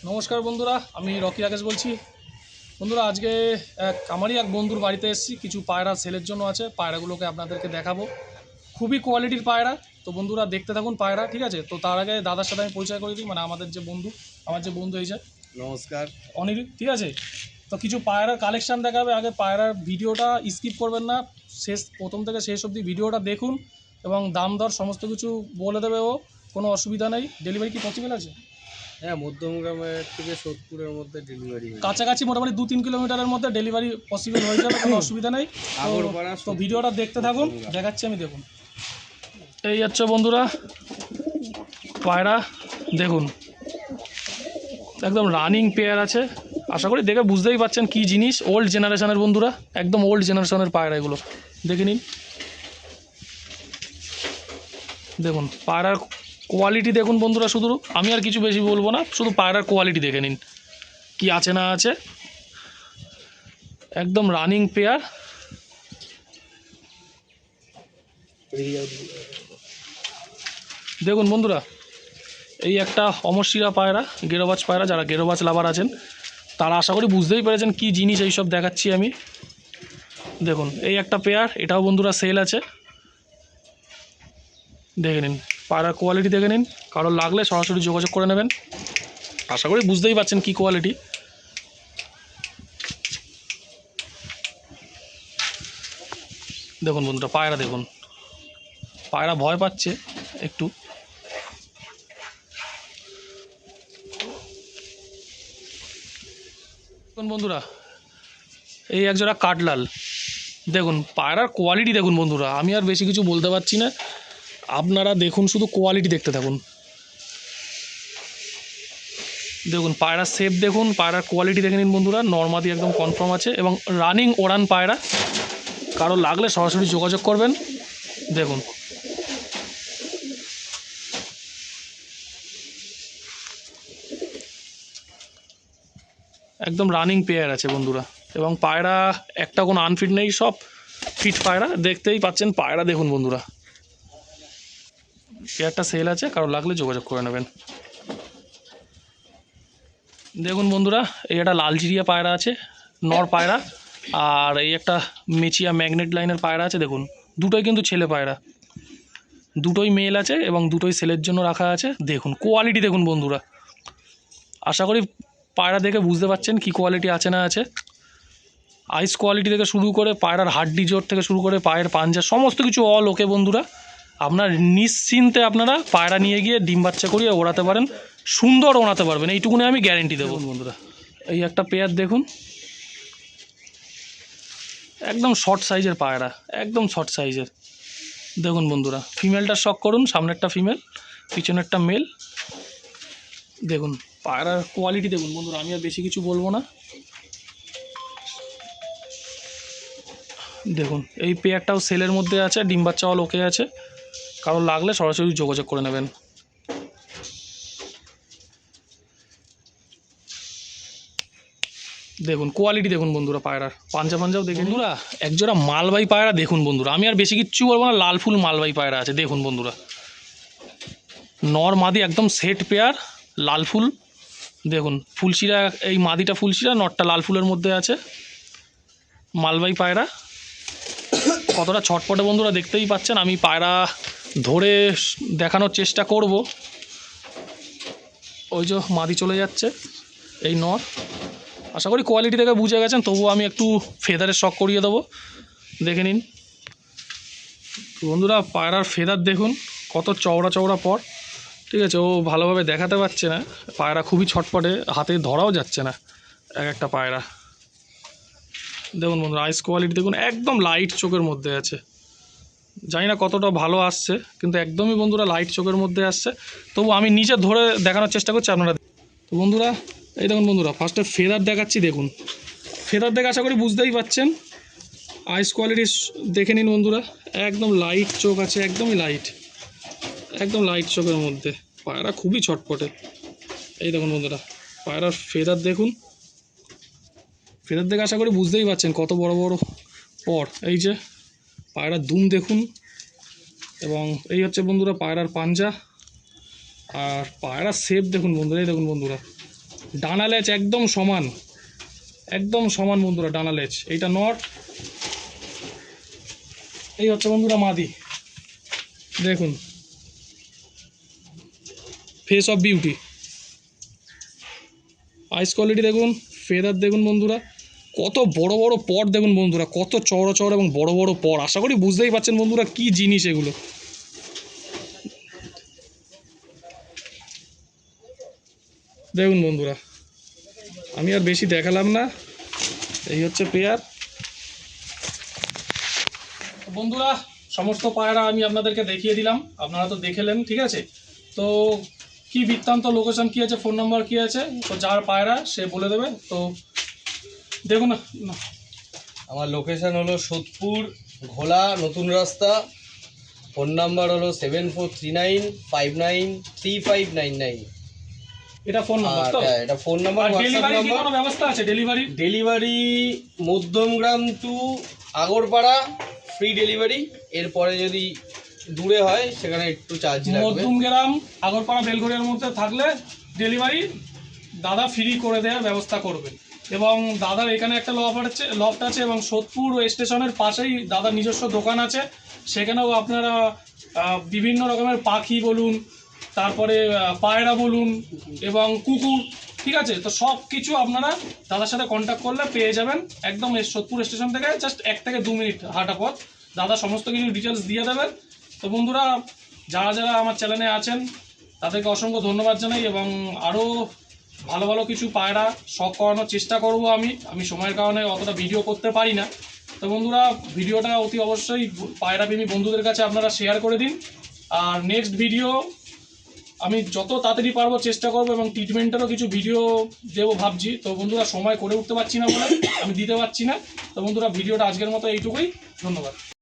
নমস্কার বন্ধুরা, আমি রকি রাকেশ বলছি। বন্ধুরা, আজকে আমারই এক বন্ধুর বাড়িতে এসেছি। কিছু পায়রা সেলের জন্য আছে, পায়রাগুলোকে আপনাদেরকে দেখাবো। খুবই কোয়ালিটির পায়রা। তো বন্ধুরা দেখতে থাকুন পায়রা, ঠিক আছে? তো তার আগে দাদার সাথে আমি পরিচয় করে দিই, মানে আমার যে বন্ধু এই যে নমস্কার অনিল, ঠিক আছে? তো কিছু পায়রার কালেকশান দেখাবে। আগে পায়রার ভিডিওটা স্কিপ করবেন না, প্রথম থেকে শেষ অবধি ভিডিওটা দেখুন এবং দাম দর সমস্ত কিছু বলে দেবে ও, কোনো অসুবিধা নেই। ডেলিভারি কি পসিবল আছে? হ্যাঁ, মধ্যমগ্রামের থেকে সোদপুরের মধ্যে ডেলিভারি কাছাকাছি মোটামুটি 2-3 কিলোমিটারের মধ্যে ডেলিভারি পসিবল হয়ে যাবে, কোনো অসুবিধা নেই। তো ভিডিওটা দেখতে থাকুন, দেখাচ্ছি আমি। দেখুন, এই হচ্ছে বন্ধুরা পায়রা। দেখুন, একদম রানিং পেয়ার আছে। আশা করি দেখে বুঝতেই পারছেন কি জিনিস। ওল্ড জেনারেশনের বন্ধুরা, একদম ওল্ড জেনারেশনের পায়রা এগুলো। দেখে নিন, দেখুন পায়রার কোয়ালিটি দেখুন বন্ধুরা। শুধু আমি আর কিছু বেশি বলবো না, শুধু পায়রার কোয়ালিটি দেখে নিন কি আছে না আছে। একদম রানিং পেয়ার। দেখুন বন্ধুরা, এই একটা অমরশিরা পায়রা, গেরোবাজ পায়রা। যারা গেরোবাজ লাভার আছেন তারা আশা করি বুঝতেই পেরেছেন কি জিনিস এই সব দেখাচ্ছি আমি। দেখুন, এই একটা পেয়ার, এটাও বন্ধুরা সেল আছে। দেখে নিন পায়রার কোয়ালিটি, দেখে নিন। কারোর লাগলে সরাসরি যোগাযোগ করে নেবেন। আশা করি বুঝতেই পারছেন কি কোয়ালিটি। দেখুন বন্ধুরা পায়রা, দেখুন পায়রা ভয় পাচ্ছে একটু। দেখুন বন্ধুরা, এই একজোড়া কাঠলাল। দেখুন পায়রার কোয়ালিটি দেখুন বন্ধুরা। আমি আর বেশি কিছু বলতে পারছি না, আপনারা দেখুন, শুধু কোয়ালিটি দেখতে থাকুন। দেখুন পায়রার শেপ দেখুন, পায়রার কোয়ালিটি দেখে নিন বন্ধুরা। নর্মাদি একদম কনফার্ম আছে এবং রানিং ওড়ান পায়রা। কারো লাগলে সরাসরি যোগাযোগ করবেন। দেখুন, একদম রানিং পেয়ার আছে বন্ধুরা। এবং পায়রা একটা কোনো আনফিট নেই, সব ফিট পায়রা। দেখতেই পাচ্ছেন পায়রা, দেখুন বন্ধুরা। পেয়ারটা সেল আছে, কারো লাগলে যোগাযোগ করে নেবেন। দেখুন বন্ধুরা, এই একটা লালচিরিয়া পায়রা আছে, নর পায়রা। আর এই একটা মেচিয়া ম্যাগনেট লাইনের পায়রা আছে। দেখুন দুটোই কিন্তু ছেলে পায়রা, দুটোই মেল আছে এবং দুটোই সেলের জন্য রাখা আছে। দেখুন কোয়ালিটি দেখুন বন্ধুরা। আশা করি পায়রা দেখে বুঝতে পারছেন কি কোয়ালিটি আছে না আছে। আইস কোয়ালিটি থেকে শুরু করে পায়রার হাড্ডি জোর থেকে শুরু করে পায়ের পাঞ্জা সমস্ত কিছু অল ওকে বন্ধুরা। আপনার নিশ্চিন্তে আপনারা পায়রা নিয়ে গিয়ে ডিম বাচ্চা করিয়ে ওড়াতে পারেন, সুন্দর ওড়াতে পারবেন, এইটুকুনি আমি গ্যারেন্টি দেবো বন্ধুরা। এই একটা পেয়ার দেখুন, একদম শর্ট সাইজের পায়রা, একদম শর্ট সাইজের। দেখুন বন্ধুরা, ফিমেলটা শক করুন, সামনেরটা ফিমেল, পিছনেরটা মেল। দেখুন পায়রার কোয়ালিটি দেখুন বন্ধুরা। আমি আর বেশি কিছু বলবো না। দেখুন এই পেয়ারটাও সেলের মধ্যে আছে, ডিম বাচ্চা অল ওকে আছে। কারো লাগলে সরাসরি যোগাযোগ করে নেবেন। দেখুন কোয়ালিটি দেখুন বন্ধুরা, পায়রার পাঞ্জাও দেখুন বন্ধুরা। একজোড়া মালবাই পায়রা দেখুন বন্ধুরা। আমি আর বেশি কিচ্ছু বলবো না, লাল ফুল মালবাই পায়রা আছে। দেখুন বন্ধুরা, নর মাদি একদম সেট পেয়ার, লাল ফুল। দেখুন ফুলশিরা, এই মাদিটা ফুলশিরা, নরটা লাল ফুলের মধ্যে আছে। মালবাই পায়রা কতটা ছটপটে বন্ধুরা দেখতেই পাচ্ছেন। আমি পায়রা ধরে দেখানোর চেষ্টা করব। ওই যে মাদি চলে যাচ্ছে, এই নর। আশা করি কোয়ালিটি থেকে বুঝে গেছেন, তবুও আমি একটু ফেদারের শখ করিয়ে দেবো। দেখে নিন বন্ধুরা, পায়রার ফেদার দেখুন কত চওড়া চওড়া পর। ঠিক আছে, ও ভালোভাবে দেখাতে পারছে না। পায়রা খুবই ছটপটে, হাতে ধরাও যাচ্ছে না এক একটা পায়রা। দেখুন বন্ধুরা, আইস কোয়ালিটি দেখুন, একদম লাইট চোখের মধ্যে আছে। জানি না কতটা ভালো আসছে, কিন্তু একদমই বন্ধুরা লাইট চোখের মধ্যে আসছে। তবু আমি নিচে ধরে দেখানোর চেষ্টা করছি আপনারা। তো বন্ধুরা এই দেখুন বন্ধুরা, ফার্স্টে ফেদার দেখাচ্ছি। দেখুন ফেদার দেখে আশা করি বুঝতেই পারছেন। আইস কোয়ালিটি দেখে নিন বন্ধুরা, একদম লাইট চোখ আছে, একদমই লাইট, একদম লাইট চোখের মধ্যে। পায়রা খুবই ছটপটে। এই দেখুন বন্ধুরা, পায়রার ফেদার দেখুন। ফেদার দেখে আশা করি বুঝতেই পারছেন কত বড় বড় পর। এই যে পায়রার দুম দেখুন, এবং এই হচ্ছে বন্ধুরা পায়রার পাঞ্জা। আর পায়রার শেপ দেখুন বন্ধুরা। এই দেখুন বন্ধুরা, ডানা লেজ একদম সমান, একদম সমান বন্ধুরা ডানা লেজ। এইটা নট, এই হচ্ছে বন্ধুরা মাদি। দেখুন face of beauty, eyes quality দেখুন, ফেদার দেখুন বন্ধুরা, কত বড় বড় পট দেখুন বন্ধুরা, কত চওড়া চওড়া এবং বড় বড় পট। আশা করি বুঝতেই পারছেন বন্ধুরা কি জিনিস এগুলো। দেখুন বন্ধুরা, আমি আর বেশি দেখালাম না, এই হচ্ছে পেয়ার। বন্ধুরা সমস্ত পায়রা আমি আপনাদেরকে দেখিয়ে দিলাম, আপনারা তো দেখেলেন, ঠিক আছে। তো কি বৃত্তান্ত, লোকেশন কি আছে, ফোন নাম্বার কি আছে, তো যার পায়রা সে বলে দেবে। তো দেখুন না, আমার লোকেশন হলো সোদপুর ঘোলা নতুন রাস্তা। ফোন নাম্বার হলো 7439593599। এটা ফোন নাম্বার আর তো? হ্যাঁ, এটা ফোন নাম্বার, হোয়াটসঅ্যাপ ডেলিভারি কি নাম্বার। কোনো ব্যবস্থা আছে delivery? Delivery Madhyamgram to Agarpara free delivery. এরপরে যদি দূরে হয় সেখানে একটু চার্জ লাগবে। মধ্যমগ্রাম আগরপাড়া বেলঘড়িয়ার মধ্যে থাকলে ডেলিভারি দাদা ফ্রি করে দেওয়ার ব্যবস্থা করবেন। এবং দাদার এখানে একটা লফট আছে এবং সোদপুর স্টেশনের পাশেই দাদার নিজস্ব দোকান আছে, সেখানেও আপনারা বিভিন্ন রকমের পাখি বলুন, তারপরে পায়রা বলুন এবং কুকুর, ঠিক আছে, তো সব কিছু আপনারা দাদার সাথে কন্ট্যাক্ট করলে পেয়ে যাবেন। একদম সোদপুর স্টেশন থেকে জাস্ট 1 থেকে 2 মিনিট হাঁটা পথ, দাদা সমস্ত কিছু ডিটেলস দিয়ে দেবেন। তো বন্ধুরা যারা যারা আমার চ্যানেলে আছেন তাদেরকে অসংখ্য ধন্যবাদ জানাই, এবং আরও ভালো ভালো কিছু পায়রা শখ করানোর চেষ্টা করব। আমি সময়ের কারণে অতটা ভিডিও করতে পারি না। তো বন্ধুরা ভিডিওটা অতি অবশ্যই পায়রা প্রেমী বন্ধুদের কাছে আপনারা শেয়ার করে দিন। আর নেক্সট ভিডিও আমি যত তাড়াতাড়ি পারবো চেষ্টা করবো, এবং ট্রিটমেন্টেরও কিছু ভিডিও দেবো ভাবছি। তো বন্ধুরা সময় করে উঠতে পারছি না বলে আমি দিতে পারছি না। তো বন্ধুরা ভিডিওটা আজকের মতো এইটুকুই, ধন্যবাদ।